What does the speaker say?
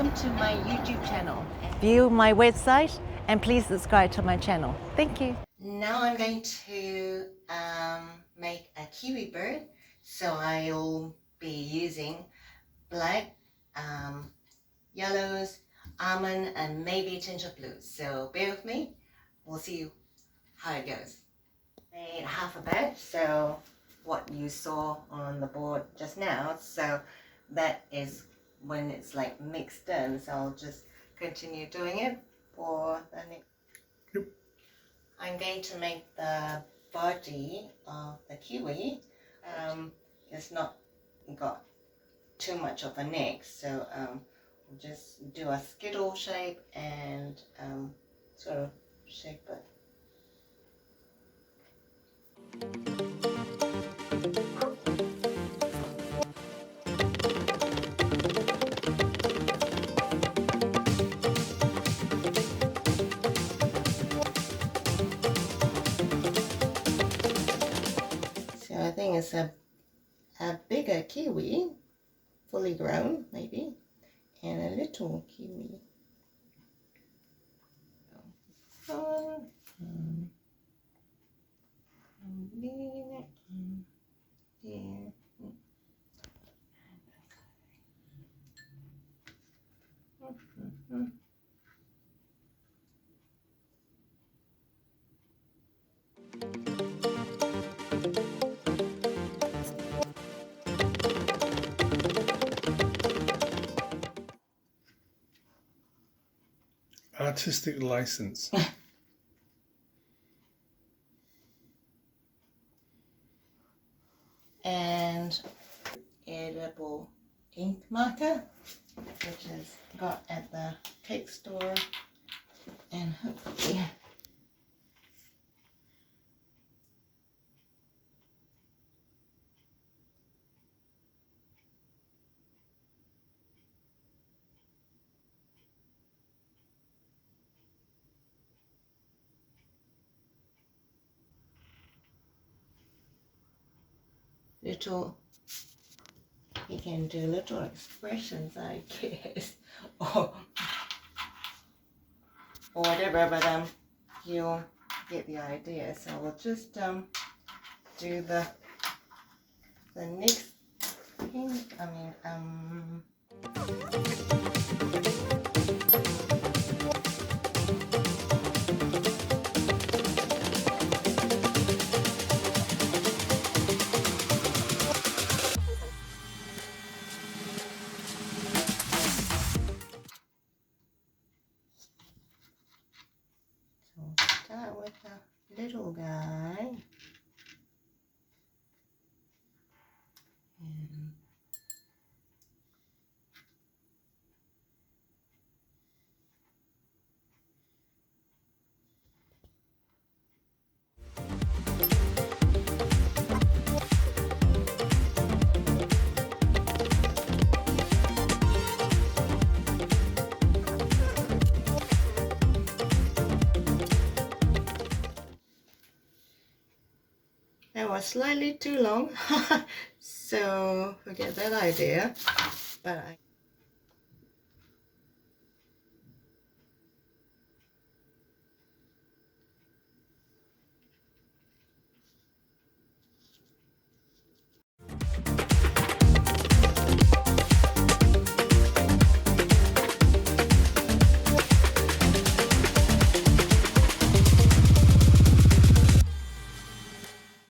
welcome to my YouTube channel. View my website and please subscribe to my channel. Thank you. Now I'm going to make a kiwi bird. So I'll be using black, yellows, almond, and maybe a tinge of blue. So bear with me. We'll see how it goes. Made half a batch, so what you saw on the board just now, so that is when it's like mixed in. So I'll just continue doing it for the next. Yep. I'm going to make the body of the kiwi. It's not got too much of a neck, so we'll just do a skittle shape and sort of shape it. So I think it's a bigger kiwi, fully grown maybe, and a little kiwi. Here. Artistic license. And edible ink marker, which is got at the cake store, and hopefully little, you can do little expressions, I guess, or whatever, but you'll get the idea. So we'll just do the next thing. Start with the little guy. And that was slightly too long, so forget that idea. But